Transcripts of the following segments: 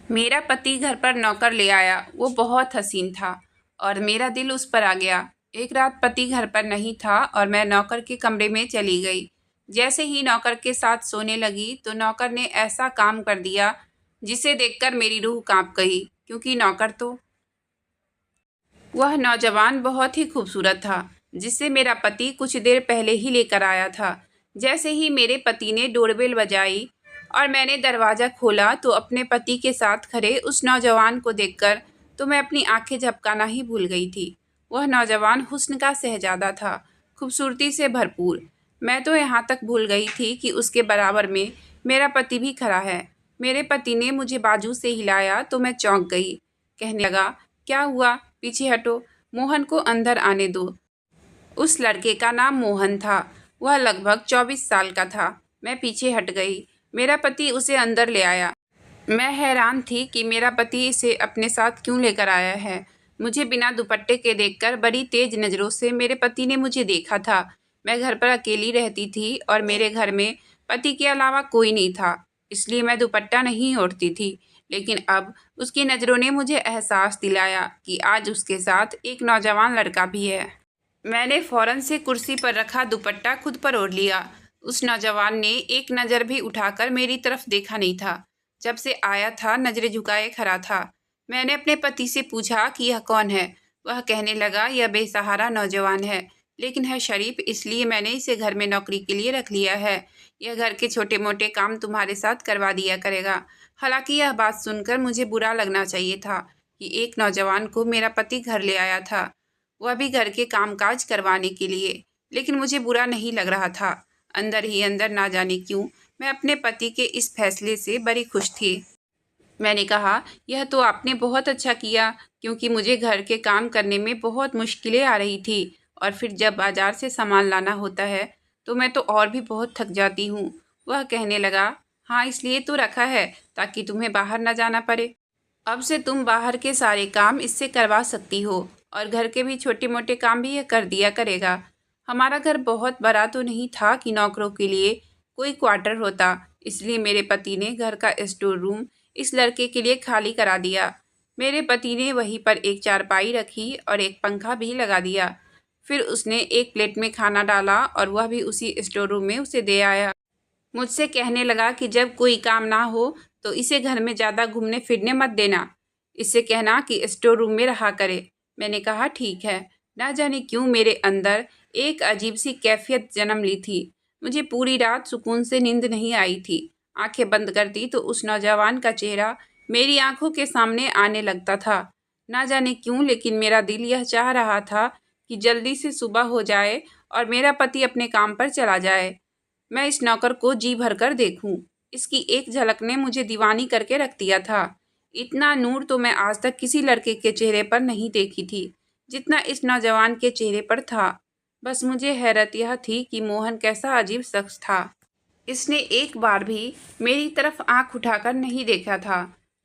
मेरा पति घर पर नौकर ले आया। वो बहुत हसीन था और मेरा दिल उस पर आ गया। एक रात पति घर पर नहीं था और मैं नौकर के कमरे में चली गई। जैसे ही नौकर के साथ सोने लगी तो नौकर ने ऐसा काम कर दिया जिसे देखकर मेरी रूह कांप गई, क्योंकि नौकर तो वह नौजवान बहुत ही खूबसूरत था जिसे मेरा पति कुछ देर पहले ही लेकर आया था। जैसे ही मेरे पति ने डोरबेल बजाई और मैंने दरवाज़ा खोला तो अपने पति के साथ खड़े उस नौजवान को देखकर तो मैं अपनी आंखें झपकाना ही भूल गई थी। वह नौजवान हुस्न का शहजादा था, खूबसूरती से भरपूर। मैं तो यहाँ तक भूल गई थी कि उसके बराबर में मेरा पति भी खड़ा है। मेरे पति ने मुझे बाजू से हिलाया तो मैं चौंक गई। कहने लगा, क्या हुआ, पीछे हटो, मोहन को अंदर आने दो। उस लड़के का नाम मोहन था। वह लगभग 24 साल का था। मैं पीछे हट गई। मेरा पति उसे अंदर ले आया। मैं हैरान थी कि मेरा पति इसे अपने साथ क्यों लेकर आया है। मुझे बिना दुपट्टे के देखकर बड़ी तेज नज़रों से मेरे पति ने मुझे देखा था। मैं घर पर अकेली रहती थी और मेरे घर में पति के अलावा कोई नहीं था, इसलिए मैं दुपट्टा नहीं ओढ़ती थी। लेकिन अब उसकी नज़रों ने मुझे एहसास दिलाया कि आज उसके साथ एक नौजवान लड़का भी है। मैंने फ़ौरन से कुर्सी पर रखा दुपट्टा खुद पर ओढ़ लिया। उस नौजवान ने एक नज़र भी उठाकर मेरी तरफ देखा नहीं था। जब से आया था नज़रें झुकाए खड़ा था। मैंने अपने पति से पूछा कि यह कौन है। वह कहने लगा, यह बेसहारा नौजवान है, लेकिन है शरीफ, इसलिए मैंने इसे घर में नौकरी के लिए रख लिया है। यह घर के छोटे मोटे काम तुम्हारे साथ करवा दिया करेगा। हालांकि यह बात सुनकर मुझे बुरा लगना चाहिए था कि एक नौजवान को मेरा पति घर ले आया था, वह भी घर के कामकाज करवाने के लिए। लेकिन मुझे बुरा नहीं लग रहा था। अंदर ही अंदर ना जाने क्यों मैं अपने पति के इस फैसले से बड़ी खुश थी। मैंने कहा, यह तो आपने बहुत अच्छा किया, क्योंकि मुझे घर के काम करने में बहुत मुश्किलें आ रही थी और फिर जब बाज़ार से सामान लाना होता है तो मैं तो और भी बहुत थक जाती हूँ। वह कहने लगा, हाँ, इसलिए तो रखा है ताकि तुम्हें बाहर न जाना पड़े। अब से तुम बाहर के सारे काम इससे करवा सकती हो और घर के भी छोटे मोटे काम भी यह कर दिया करेगा। हमारा घर बहुत बड़ा तो नहीं था कि नौकरों के लिए कोई क्वार्टर होता, इसलिए मेरे पति ने घर का स्टोर रूम इस लड़के के लिए खाली करा दिया। मेरे पति ने वहीं पर एक चारपाई रखी और एक पंखा भी लगा दिया। फिर उसने एक प्लेट में खाना डाला और वह भी उसी स्टोर रूम में उसे दे आया। मुझसे कहने लगा कि जब कोई काम ना हो तो इसे घर में ज़्यादा घूमने फिरने मत देना, इससे कहना कि स्टोर रूम में रहा करे। मैंने कहा, ठीक है। ना जाने क्यों मेरे अंदर एक अजीब सी कैफियत जन्म ली थी। मुझे पूरी रात सुकून से नींद नहीं आई थी। आंखें बंद करती तो उस नौजवान का चेहरा मेरी आंखों के सामने आने लगता था। ना जाने क्यों, लेकिन मेरा दिल यह चाह रहा था कि जल्दी से सुबह हो जाए और मेरा पति अपने काम पर चला जाए। मैं इस नौकर को जी भरकर देखूं। इसकी एक झलक ने मुझे दीवानी करके रख दिया था। इतना नूर तो मैं आज तक किसी लड़के के चेहरे पर नहीं देखी थी जितना इस नौजवान के चेहरे पर था। बस मुझे हैरत यह थी कि मोहन कैसा अजीब शख्स था। इसने एक बार भी मेरी तरफ आंख उठाकर नहीं देखा था।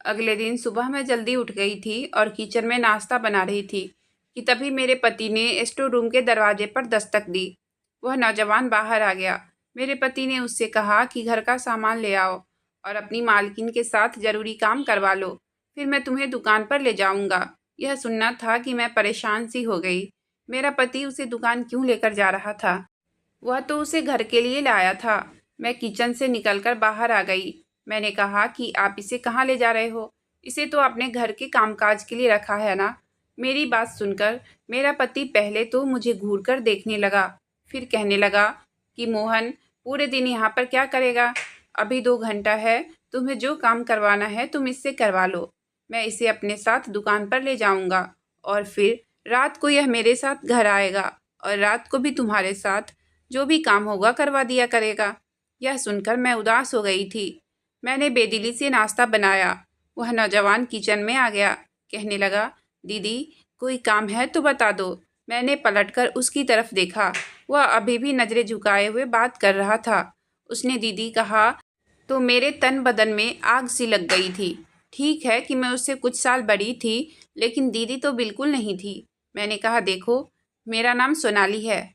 अगले दिन सुबह मैं जल्दी उठ गई थी और किचन में नाश्ता बना रही थी कि तभी मेरे पति ने स्टोर रूम के दरवाजे पर दस्तक दी। वह नौजवान बाहर आ गया। मेरे पति ने उससे कहा कि घर का सामान ले आओ और अपनी मालकिन के साथ ज़रूरी काम करवा लो, फिर मैं तुम्हें दुकान पर ले जाऊंगा। यह सुनना था कि मैं परेशान सी हो गई। मेरा पति उसे दुकान क्यों लेकर जा रहा था? वह तो उसे घर के लिए लाया था। मैं किचन से निकलकर बाहर आ गई। मैंने कहा कि आप इसे कहाँ ले जा रहे हो? इसे तो आपने घर के कामकाज के लिए रखा है ना? मेरी बात सुनकर मेरा पति पहले तो मुझे घूर कर देखने लगा, फिर कहने लगा कि मोहन पूरे दिन यहाँ पर क्या करेगा? अभी 2 घंटा है, तुम्हें जो काम करवाना है तुम इससे करवा लो। मैं इसे अपने साथ दुकान पर ले जाऊँगा और फिर रात को यह मेरे साथ घर आएगा और रात को भी तुम्हारे साथ जो भी काम होगा करवा दिया करेगा। यह सुनकर मैं उदास हो गई थी। मैंने बेदिली से नाश्ता बनाया। वह नौजवान किचन में आ गया। कहने लगा, दीदी, कोई काम है तो बता दो। मैंने पलटकर उसकी तरफ देखा। वह अभी भी नज़रें झुकाए हुए बात कर रहा था। उसने दीदी कहा तो मेरे तन बदन में आग सी लग गई थी। ठीक है कि मैं उससे कुछ साल बड़ी थी, लेकिन दीदी तो बिल्कुल नहीं थी। मैंने कहा, देखो, मेरा नाम सोनाली है,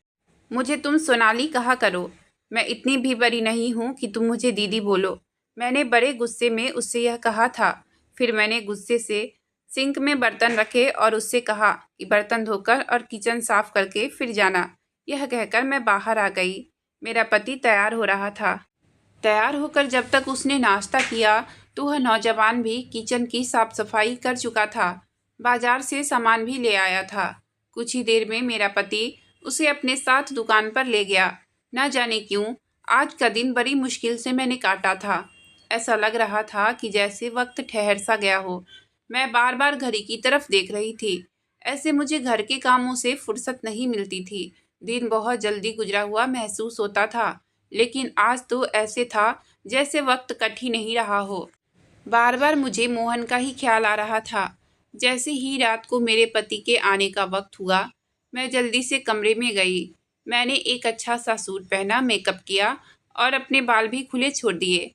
मुझे तुम सोनाली कहा करो। मैं इतनी भी बड़ी नहीं हूँ कि तुम मुझे दीदी बोलो। मैंने बड़े गुस्से में उससे यह कहा था। फिर मैंने गुस्से से सिंक में बर्तन रखे और उससे कहा कि बर्तन धोकर और किचन साफ करके फिर जाना। यह कहकर मैं बाहर आ गई। मेरा पति तैयार हो रहा था। तैयार होकर जब तक उसने नाश्ता किया तो वह नौजवान भी किचन की साफ सफाई कर चुका था। बाजार से सामान भी ले आया था। कुछ ही देर में मेरा पति उसे अपने साथ दुकान पर ले गया। न जाने क्यों आज का दिन बड़ी मुश्किल से मैंने काटा था। ऐसा लग रहा था कि जैसे वक्त ठहर सा गया हो। मैं बार बार घड़ी की तरफ देख रही थी। ऐसे मुझे घर के कामों से फुर्सत नहीं मिलती थी। दिन बहुत जल्दी गुजरा हुआ महसूस होता था, लेकिन आज तो ऐसे था जैसे वक्त कट ही नहीं रहा हो। बार बार मुझे मोहन का ही ख्याल आ रहा था। जैसे ही रात को मेरे पति के आने का वक्त हुआ, मैं जल्दी से कमरे में गई। मैंने एक अच्छा सा सूट पहना, मेकअप किया और अपने बाल भी खुले छोड़ दिए।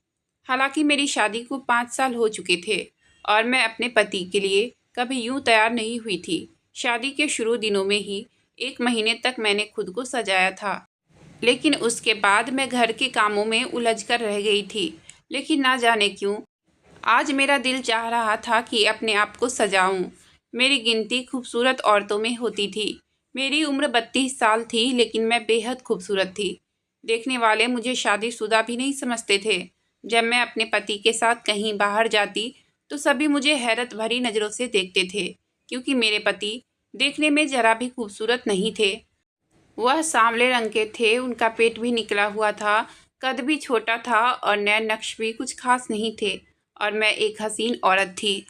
हालांकि मेरी शादी को 5 साल हो चुके थे और मैं अपने पति के लिए कभी यूं तैयार नहीं हुई थी। शादी के शुरू दिनों में ही 1 महीने तक मैंने खुद को सजाया था, लेकिन उसके बाद मैं घर के कामों में उलझ कर रह गई थी। लेकिन ना जाने क्यों आज मेरा दिल चाह रहा था कि अपने आप को सजाऊं। मेरी गिनती खूबसूरत औरतों में होती थी। मेरी उम्र 32 साल थी, लेकिन मैं बेहद खूबसूरत थी। देखने वाले मुझे शादीशुदा भी नहीं समझते थे। जब मैं अपने पति के साथ कहीं बाहर जाती तो सभी मुझे हैरत भरी नज़रों से देखते थे, क्योंकि मेरे पति देखने में जरा भी खूबसूरत नहीं थे। वह सांवले रंग के थे, उनका पेट भी निकला हुआ था, कद भी छोटा था और नैन नक्श भी कुछ खास नहीं थे, और मैं एक हसीन औरत थी।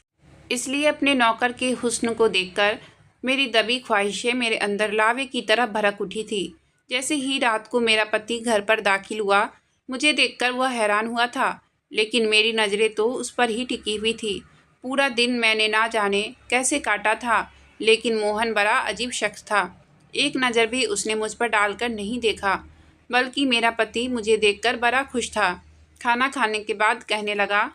इसलिए अपने नौकर के हुस्न को देखकर मेरी दबी ख्वाहिशें मेरे अंदर लावे की तरह भड़क उठी थी। जैसे ही रात को मेरा पति घर पर दाखिल हुआ, मुझे देखकर वह हैरान हुआ था, लेकिन मेरी नज़रें तो उस पर ही टिकी हुई थी। पूरा दिन मैंने ना जाने कैसे काटा था, लेकिन मोहन बड़ा अजीब शख्स था। एक नज़र भी उसने मुझ पर डालकर नहीं देखा, बल्कि मेरा पति मुझे देखकर बड़ा खुश था। खाना खाने के बाद कहने लगा,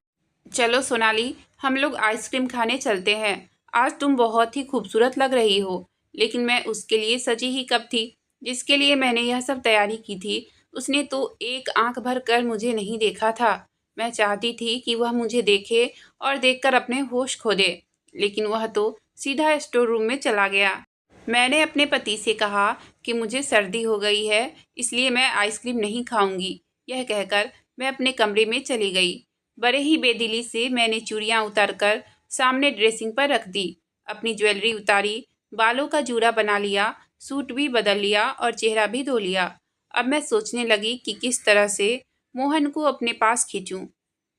चलो सोनाली, हम लोग आइसक्रीम खाने चलते हैं। आज तुम बहुत ही खूबसूरत लग रही हो। लेकिन मैं उसके लिए सजी ही कब थी, जिसके लिए मैंने यह सब तैयारी की थी। उसने तो एक आंख भर कर मुझे नहीं देखा था। मैं चाहती थी कि वह मुझे देखे और देखकर अपने होश खो दे, लेकिन वह तो सीधा स्टोर रूम में चला गया। मैंने अपने पति से कहा कि मुझे सर्दी हो गई है, इसलिए मैं आइसक्रीम नहीं खाऊंगी। यह कहकर मैं अपने कमरे में चली गई। बड़े ही बेदिली से मैंने चूड़ियाँ उतारकर सामने ड्रेसिंग पर रख दी, अपनी ज्वेलरी उतारी, बालों का जूड़ा बना लिया, सूट भी बदल लिया और चेहरा भी धो लिया। अब मैं सोचने लगी कि किस तरह से मोहन को अपने पास खींचूं।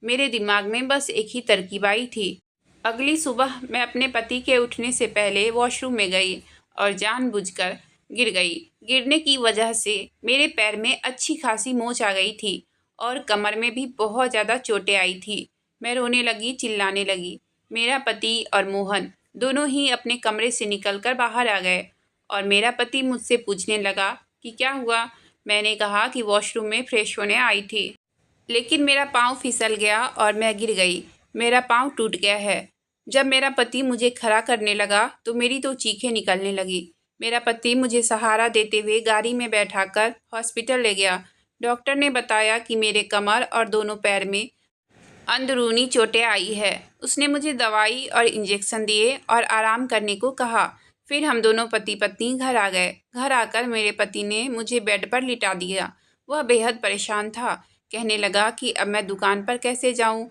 मेरे दिमाग में बस एक ही तरकीब आई थी। अगली सुबह मैं अपने पति के उठने से पहले वॉशरूम में गई और जानबूझकर गिर गई। गिरने की वजह से मेरे पैर में अच्छी खासी मोच आ गई थी और कमर में भी बहुत ज़्यादा चोटें आई थी। मैं रोने लगी, चिल्लाने लगी। मेरा पति और मोहन दोनों ही अपने कमरे से निकलकर बाहर आ गए और मेरा पति मुझसे पूछने लगा कि क्या हुआ। मैंने कहा कि वॉशरूम में फ्रेश होने आई थी, लेकिन मेरा पाँव फिसल गया और मैं गिर गई। मेरा पाँव टूट गया है। जब मेरा पति मुझे खड़ा करने लगा तो मेरी तो चीखें निकलने लगी। मेरा पति मुझे सहारा देते हुए गाड़ी में बैठाकर हॉस्पिटल ले गया। डॉक्टर ने बताया कि मेरे कमर और दोनों पैर में अंदरूनी चोटें आई है। उसने मुझे दवाई और इंजेक्शन दिए और आराम करने को कहा। फिर हम दोनों पति पत्नी घर आ गए। घर आकर मेरे पति ने मुझे बेड पर लिटा दिया। वह बेहद परेशान था। कहने लगा कि अब मैं दुकान पर कैसे जाऊं।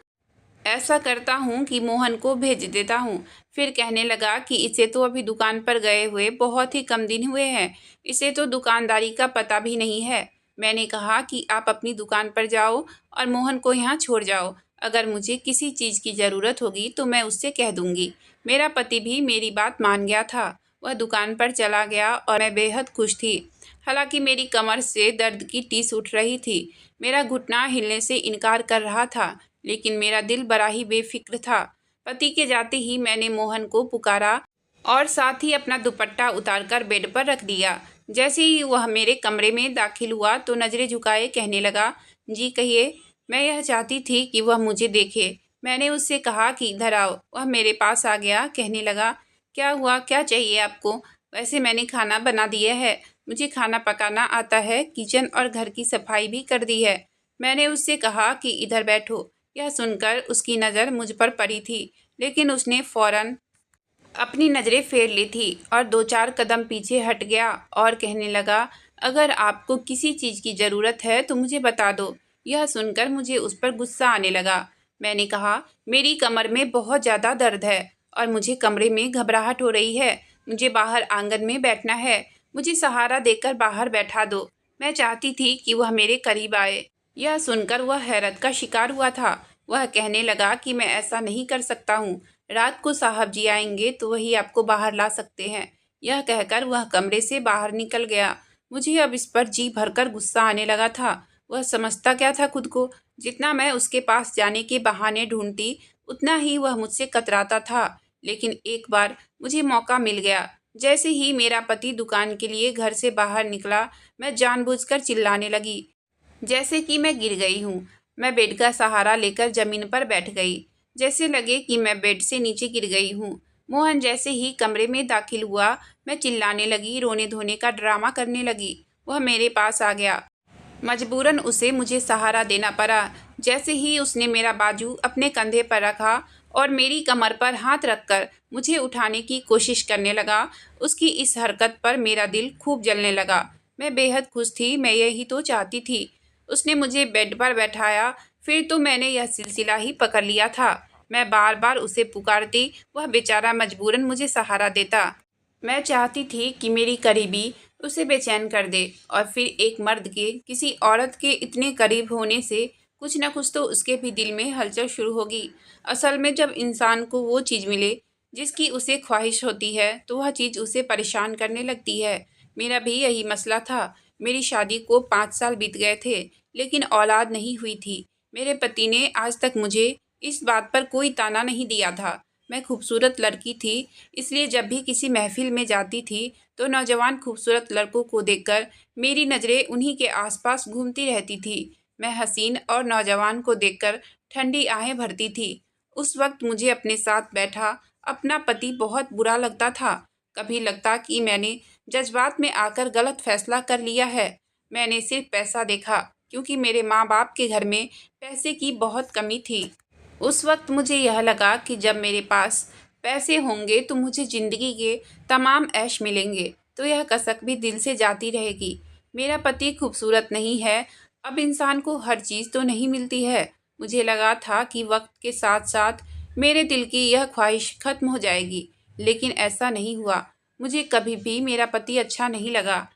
ऐसा करता हूं कि मोहन को भेज देता हूं। फिर कहने लगा कि इसे तो अभी दुकान पर गए हुए बहुत ही कम दिन हुए हैं, इसे तो दुकानदारी का पता भी नहीं है। मैंने कहा कि आप अपनी दुकान पर जाओ और मोहन को यहाँ छोड़ जाओ। अगर मुझे किसी चीज़ की ज़रूरत होगी तो मैं उससे कह दूँगी। मेरा पति भी मेरी बात मान गया था। वह दुकान पर चला गया और मैं बेहद खुश थी। हालांकि मेरी कमर से दर्द की टीस उठ रही थी। मेरा घुटना हिलने से इनकार कर रहा था, लेकिन मेरा दिल बड़ा ही बेफिक्र था। पति के जाते ही मैंने मोहन को पुकारा और साथ ही अपना दुपट्टा उतारकर बेड पर रख दिया। जैसे ही वह मेरे कमरे में दाखिल हुआ तो नज़रें झुकाए कहने लगा, जी कहिए। मैं यह चाहती थी कि वह मुझे देखे। मैंने उससे कहा कि इधर आओ। वह मेरे पास आ गया। कहने लगा, क्या हुआ, क्या चाहिए आपको? वैसे मैंने खाना बना दिया है, मुझे खाना पकाना आता है, किचन और घर की सफाई भी कर दी है। मैंने उससे कहा कि इधर बैठो। यह सुनकर उसकी नज़र मुझ पर पड़ी थी, लेकिन उसने फौरन अपनी नज़रें फेर ली थी और 2-4 कदम पीछे हट गया और कहने लगा, अगर आपको किसी चीज़ की ज़रूरत है तो मुझे बता दो। यह सुनकर मुझे उस पर गुस्सा आने लगा। मैंने कहा, मेरी कमर में बहुत ज़्यादा दर्द है और मुझे कमरे में घबराहट हो रही है। मुझे बाहर आंगन में बैठना है। मुझे सहारा देकर बाहर बैठा दो। मैं चाहती थी कि वह मेरे करीब आए। यह सुनकर वह हैरत का शिकार हुआ था। वह कहने लगा कि मैं ऐसा नहीं कर सकता हूँ। रात को साहब जी आएंगे तो वही आपको बाहर ला सकते हैं। यह कहकर वह कमरे से बाहर निकल गया। मुझे अब इस पर जी भरकर गुस्सा आने लगा था। वह समझता क्या था खुद को? जितना मैं उसके पास जाने के बहाने ढूंढती, उतना ही वह मुझसे कतराता था। लेकिन एक बार मुझे मौका मिल गया। जैसे ही मेरा पति दुकान के लिए घर से बाहर निकला, मैं जानबूझकर चिल्लाने लगी, जैसे कि मैं गिर गई हूँ। मैं बेड का सहारा लेकर जमीन पर बैठ गई, जैसे लगे कि मैं बेड से नीचे गिर गई हूँ। मोहन जैसे ही कमरे में दाखिल हुआ, मैं चिल्लाने लगी, रोने धोने का ड्रामा करने लगी। वह मेरे पास आ गया। मजबूरन उसे मुझे सहारा देना पड़ा। जैसे ही उसने मेरा बाजू अपने कंधे पर रखा और मेरी कमर पर हाथ रखकर मुझे उठाने की कोशिश करने लगा, उसकी इस हरकत पर मेरा दिल खूब जलने लगा। मैं बेहद खुश थी, मैं यही तो चाहती थी। उसने मुझे बेड पर बैठाया, फिर तो मैंने यह सिलसिला ही पकड़ लिया था। मैं बार बार उसे पुकारती, वह बेचारा मजबूरन मुझे सहारा देता। मैं चाहती थी कि मेरी करीबी उसे बेचैन कर दे और फिर एक मर्द के किसी औरत के इतने करीब होने से कुछ न कुछ तो उसके भी दिल में हलचल शुरू होगी। असल में जब इंसान को वो चीज़ मिले जिसकी उसे ख्वाहिश होती है तो वह चीज़ उसे परेशान करने लगती है। मेरा भी यही मसला था। मेरी शादी को 5 साल बीत गए थे, लेकिन औलाद नहीं हुई थी। मेरे पति ने आज तक मुझे इस बात पर कोई ताना नहीं दिया था। मैं खूबसूरत लड़की थी, इसलिए जब भी किसी महफिल में जाती थी तो नौजवान खूबसूरत लड़कों को देखकर मेरी नज़रें उन्हीं के आसपास घूमती रहती थी। मैं हसीन और नौजवान को देखकर ठंडी आहें भरती थी। उस वक्त मुझे अपने साथ बैठा अपना पति बहुत बुरा लगता था। कभी लगता कि मैंने जज्बात में आकर गलत फैसला कर लिया है। मैंने सिर्फ पैसा देखा, क्योंकि मेरे माँ बाप के घर में पैसे की बहुत कमी थी। उस वक्त मुझे यह लगा कि जब मेरे पास पैसे होंगे तो मुझे ज़िंदगी के तमाम ऐश मिलेंगे, तो यह कसक भी दिल से जाती रहेगी। मेरा पति खूबसूरत नहीं है, अब इंसान को हर चीज़ तो नहीं मिलती है। मुझे लगा था कि वक्त के साथ साथ मेरे दिल की यह ख्वाहिश खत्म हो जाएगी, लेकिन ऐसा नहीं हुआ। मुझे कभी भी मेरा पति अच्छा नहीं लगा।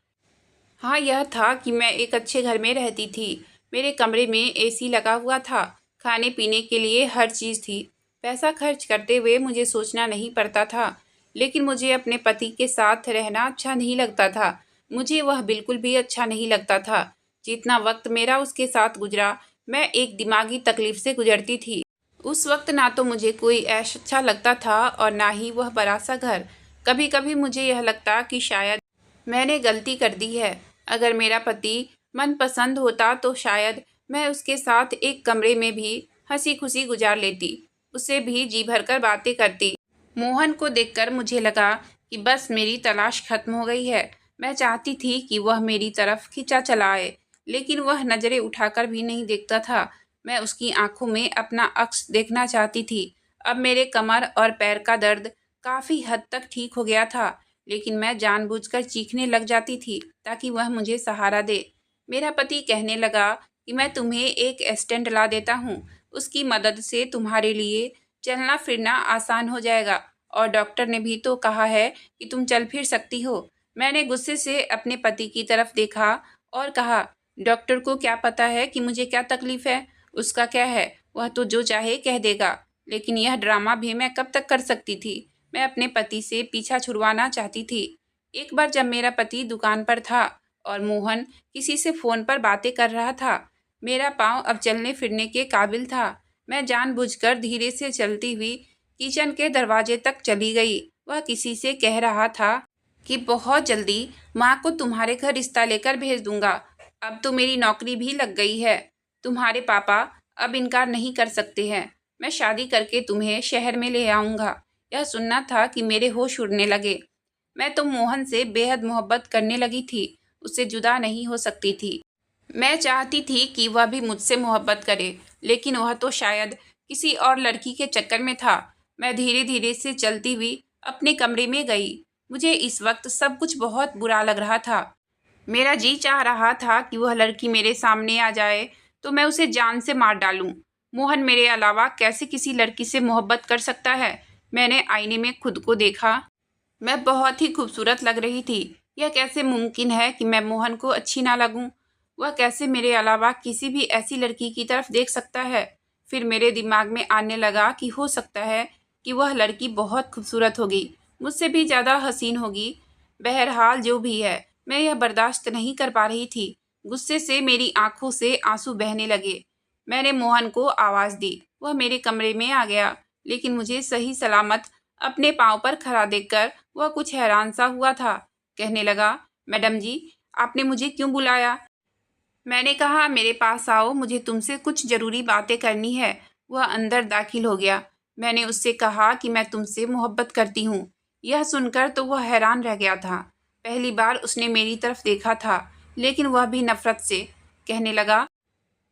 हाँ, यह था कि मैं एक अच्छे घर में रहती थी। मेरे कमरे में एसी लगा हुआ था, खाने पीने के लिए हर चीज़ थी। पैसा खर्च करते हुए मुझे सोचना नहीं पड़ता था। लेकिन मुझे अपने पति के साथ रहना अच्छा नहीं लगता था। मुझे वह बिल्कुल भी अच्छा नहीं लगता था। जितना वक्त मेरा उसके साथ गुजरा, मैं एक दिमागी तकलीफ से गुजरती थी। उस वक्त ना तो मुझे कोई ऐश अच्छा लगता था और ना ही वह बड़ा सा घर। कभी कभी मुझे यह लगता कि शायद मैंने गलती कर दी है। अगर मेरा पति मनपसंद होता तो शायद मैं उसके साथ एक कमरे में भी हंसी खुशी गुजार लेती, उससे भी जी भरकर बातें करती। मोहन को देखकर मुझे लगा कि बस मेरी तलाश खत्म हो गई है। मैं चाहती थी कि वह मेरी तरफ खींचा चला आए, लेकिन वह नज़रें उठाकर भी नहीं देखता था। मैं उसकी आंखों में अपना अक्स देखना चाहती थी। अब मेरे कमर और पैर का दर्द काफ़ी हद तक ठीक हो गया था, लेकिन मैं जानबूझकर चीखने लग जाती थी ताकि वह मुझे सहारा दे। मेरा पति कहने लगा कि मैं तुम्हें एक एस्टेंट ला देता हूँ। उसकी मदद से तुम्हारे लिए चलना फिरना आसान हो जाएगा और डॉक्टर ने भी तो कहा है कि तुम चल फिर सकती हो। मैंने गुस्से से अपने पति की तरफ देखा और कहा, डॉक्टर को क्या पता है कि मुझे क्या तकलीफ़ है? उसका क्या है, वह तो जो चाहे कह देगा। लेकिन यह ड्रामा भी मैं कब तक कर सकती थी? मैं अपने पति से पीछा छुड़वाना चाहती थी। एक बार जब मेरा पति दुकान पर था और मोहन किसी से फ़ोन पर बातें कर रहा था, मेरा पाँव अब चलने फिरने के काबिल था। मैं जानबूझकर धीरे से चलती हुई किचन के दरवाजे तक चली गई। वह किसी से कह रहा था कि बहुत जल्दी माँ को तुम्हारे घर रिश्ता लेकर भेज दूंगा। अब तो मेरी नौकरी भी लग गई है। तुम्हारे पापा अब इनकार नहीं कर सकते हैं। मैं शादी करके तुम्हें शहर में ले आऊँगा। यह सुनना था कि मेरे होश उड़ने लगे। मैं तो मोहन से बेहद मोहब्बत करने लगी थी, उससे जुदा नहीं हो सकती थी। मैं चाहती थी कि वह भी मुझसे मोहब्बत करे, लेकिन वह तो शायद किसी और लड़की के चक्कर में था। मैं धीरे धीरे से चलती हुई अपने कमरे में गई। मुझे इस वक्त सब कुछ बहुत बुरा लग रहा था। मेरा जी चाह रहा था कि वह लड़की मेरे सामने आ जाए तो मैं उसे जान से मार डालूं। मोहन मेरे अलावा कैसे किसी लड़की से मोहब्बत कर सकता है? मैंने आईने में खुद को देखा। मैं बहुत ही खूबसूरत लग रही थी। यह कैसे मुमकिन है कि मैं मोहन को अच्छी ना लगूं? वह कैसे मेरे अलावा किसी भी ऐसी लड़की की तरफ देख सकता है? फिर मेरे दिमाग में आने लगा कि हो सकता है कि वह लड़की बहुत खूबसूरत होगी, मुझसे भी ज़्यादा हसीन होगी। बहरहाल जो भी है, मैं यह बर्दाश्त नहीं कर पा रही थी। गुस्से से मेरी आंखों से आंसू बहने लगे। मैंने मोहन को आवाज़ दी। वह मेरे कमरे में आ गया, लेकिन मुझे सही सलामत अपने पाँव पर खड़ा देखकर वह कुछ हैरान सा हुआ था। कहने लगा, मैडम जी, आपने मुझे क्यों बुलाया? मैंने कहा, मेरे पास आओ, मुझे तुमसे कुछ ज़रूरी बातें करनी है। वह अंदर दाखिल हो गया। मैंने उससे कहा कि मैं तुमसे मोहब्बत करती हूँ। यह सुनकर तो वह हैरान रह गया था। पहली बार उसने मेरी तरफ देखा था, लेकिन वह भी नफ़रत से। कहने लगा,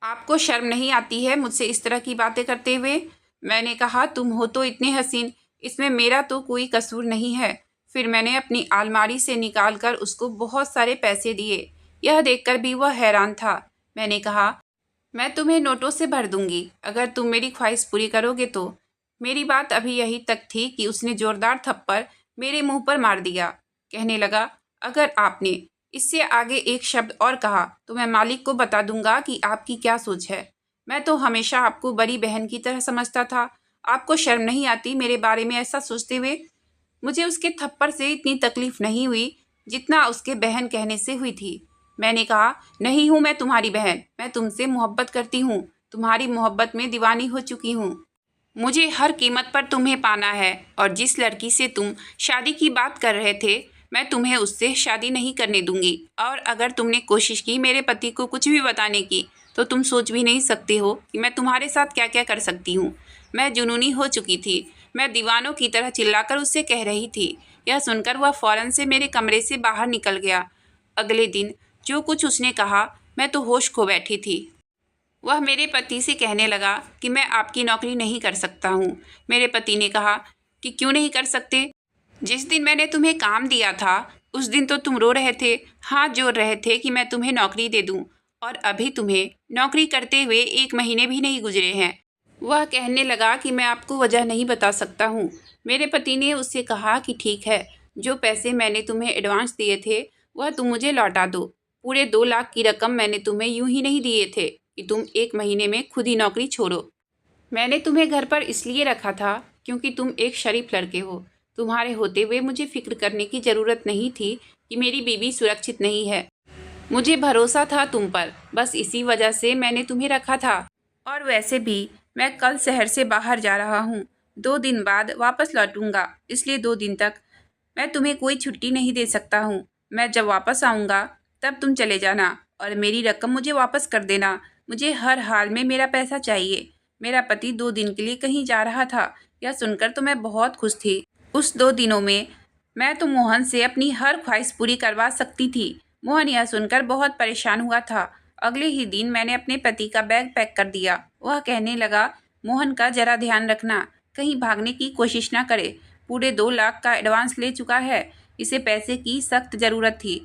आपको शर्म नहीं आती है मुझसे इस तरह की बातें करते हुए? मैंने कहा, तुम हो तो इतने हसीन, इसमें मेरा तो कोई कसूर नहीं है। फिर मैंने अपनी अलमारी से निकाल कर उसको बहुत सारे पैसे दिए। यह देखकर भी वह हैरान था। मैंने कहा, मैं तुम्हें नोटों से भर दूंगी अगर तुम मेरी ख्वाहिश पूरी करोगे तो। मेरी बात अभी यही तक थी कि उसने जोरदार थप्पड़ मेरे मुंह पर मार दिया। कहने लगा, अगर आपने इससे आगे एक शब्द और कहा तो मैं मालिक को बता दूंगा कि आपकी क्या सोच है। मैं तो हमेशा आपको बड़ी बहन की तरह समझता था। आपको शर्म नहीं आती मेरे बारे में ऐसा सोचते हुए? मुझे उसके थप्पड़ से इतनी तकलीफ नहीं हुई जितना उसके बहन कहने से हुई थी। मैंने कहा, नहीं हूँ मैं तुम्हारी बहन, मैं तुमसे मोहब्बत करती हूँ, तुम्हारी मोहब्बत में दीवानी हो चुकी हूँ। मुझे हर कीमत पर तुम्हें पाना है, और जिस लड़की से तुम शादी की बात कर रहे थे, मैं तुम्हें उससे शादी नहीं करने दूंगी। और अगर तुमने कोशिश की मेरे पति को कुछ भी बताने की, तो तुम सोच भी नहीं सकते हो कि मैं तुम्हारे साथ क्या क्या कर सकती हूँ। मैं जुनूनी हो चुकी थी। मैं दीवानों की तरह चिल्लाकर उससे कह रही थी। यह सुनकर वह फौरन से मेरे कमरे से बाहर निकल गया। अगले दिन जो कुछ उसने कहा, मैं तो होश खो बैठी थी। वह मेरे पति से कहने लगा कि मैं आपकी नौकरी नहीं कर सकता हूँ। मेरे पति ने कहा कि क्यों नहीं कर सकते? जिस दिन मैंने तुम्हें काम दिया था उस दिन तो तुम रो रहे थे, हाथ जोड़ रहे थे कि मैं तुम्हें नौकरी दे दूँ, और अभी तुम्हें नौकरी करते हुए 1 महीने भी नहीं गुजरे हैं। वह कहने लगा कि मैं आपको वजह नहीं बता सकता हूँ। मेरे पति ने उससे कहा कि ठीक है, जो पैसे मैंने तुम्हें एडवांस दिए थे वह तुम मुझे लौटा दो। पूरे 2 लाख की रकम मैंने तुम्हें यूं ही नहीं दिए थे कि तुम 1 महीने में खुद ही नौकरी छोड़ो। मैंने तुम्हें घर पर इसलिए रखा था क्योंकि तुम एक शरीफ लड़के हो। तुम्हारे होते हुए मुझे फिक्र करने की ज़रूरत नहीं थी कि मेरी बीवी सुरक्षित नहीं है। मुझे भरोसा था तुम पर, बस इसी वजह से मैंने तुम्हें रखा था। और वैसे भी मैं कल शहर से बाहर जा रहा हूँ, 2 दिन बाद वापस लौटूंगा, इसलिए 2 दिन तक मैं तुम्हें कोई छुट्टी नहीं दे सकता हूँ। मैं जब वापस आऊँगा तब तुम चले जाना और मेरी रकम मुझे वापस कर देना। मुझे हर हाल में मेरा पैसा चाहिए। मेरा पति 2 दिन के लिए कहीं जा रहा था। यह सुनकर तो मैं बहुत खुश थी। उस 2 दिनों में मैं तो मोहन से अपनी हर ख्वाहिश पूरी करवा सकती थी। मोहन यह सुनकर बहुत परेशान हुआ था। अगले ही दिन मैंने अपने पति का बैग पैक कर दिया। वह कहने लगा, मोहन का जरा ध्यान रखना, कहीं भागने की कोशिश ना करे। पूरे 2 लाख का एडवांस ले चुका है, इसे पैसे की सख्त ज़रूरत थी।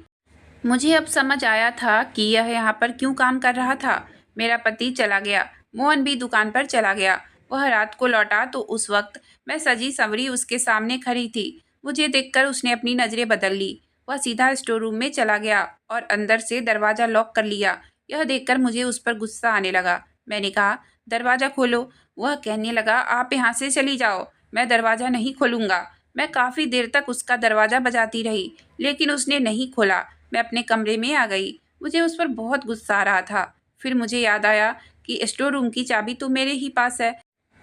मुझे अब समझ आया था कि यह यहाँ पर क्यों काम कर रहा था। मेरा पति चला गया, मोहन भी दुकान पर चला गया। वह रात को लौटा तो उस वक्त मैं सजी संवरी उसके सामने खड़ी थी। मुझे देखकर उसने अपनी नज़रें बदल ली। वह सीधा स्टोर रूम में चला गया और अंदर से दरवाज़ा लॉक कर लिया। यह देखकर मुझे उस पर गुस्सा आने लगा। मैंने कहा, दरवाज़ा खोलो। वह कहने लगा, आप यहाँ से चली जाओ, मैं दरवाज़ा नहीं खोलूँगा। मैं काफ़ी देर तक उसका दरवाज़ा बजाती रही, लेकिन उसने नहीं खोला। मैं अपने कमरे में आ गई। मुझे उस पर बहुत गुस्सा आ रहा था। फिर मुझे याद आया कि स्टोर रूम की चाबी तो मेरे ही पास है।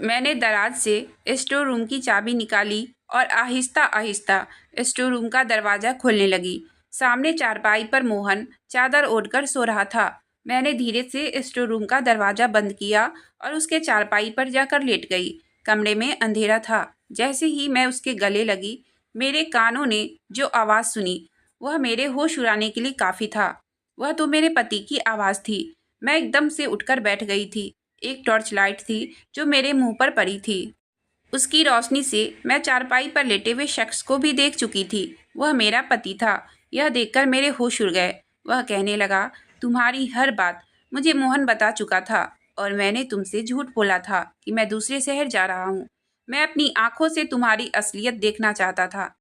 मैंने दराज से स्टोर रूम की चाबी निकाली और आहिस्ता आहिस्ता स्टोर रूम का दरवाज़ा खोलने लगी। सामने चारपाई पर मोहन चादर ओढ़कर सो रहा था। मैंने धीरे से स्टोर रूम का दरवाज़ा बंद किया और उसके चारपाई पर जाकर लेट गई। कमरे में अंधेरा था। जैसे ही मैं उसके गले लगी, मेरे कानों ने जो आवाज़ सुनी वह मेरे होश उड़ाने के लिए काफ़ी था। वह तो मेरे पति की आवाज़ थी। मैं एकदम से उठकर बैठ गई थी। एक टॉर्च लाइट थी जो मेरे मुंह पर पड़ी थी। उसकी रोशनी से मैं चारपाई पर लेटे हुए शख्स को भी देख चुकी थी। वह मेरा पति था। यह देखकर मेरे होश उड़ गए। वह कहने लगा, तुम्हारी हर बात मुझे मोहन बता चुका था और मैंने तुमसे झूठ बोला था कि मैं दूसरे शहर जा रहा हूँ। मैं अपनी आंखों से तुम्हारी असलियत देखना चाहता था।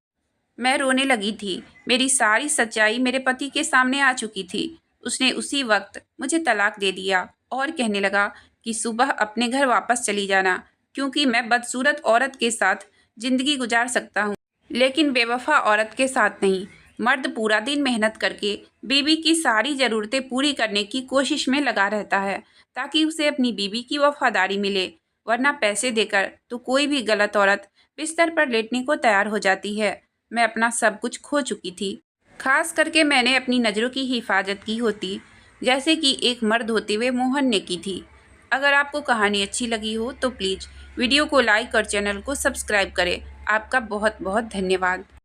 मैं रोने लगी थी। मेरी सारी सच्चाई मेरे पति के सामने आ चुकी थी। उसने उसी वक्त मुझे तलाक दे दिया और कहने लगा कि सुबह अपने घर वापस चली जाना, क्योंकि मैं बदसूरत औरत के साथ ज़िंदगी गुजार सकता हूँ, लेकिन बेवफा औरत के साथ नहीं। मर्द पूरा दिन मेहनत करके बीवी की सारी ज़रूरतें पूरी करने की कोशिश में लगा रहता है ताकि उसे अपनी बीवी की वफादारी मिले, वरना पैसे देकर तो कोई भी गलत औरत बिस्तर पर लेटने को तैयार हो जाती है। मैं अपना सब कुछ खो चुकी थी। खास करके मैंने अपनी नज़रों की हिफाजत की होती, जैसे कि एक मर्द होते हुए मोहन ने की थी। अगर आपको कहानी अच्छी लगी हो तो प्लीज़ वीडियो को लाइक और चैनल को सब्सक्राइब करें। आपका बहुत बहुत धन्यवाद।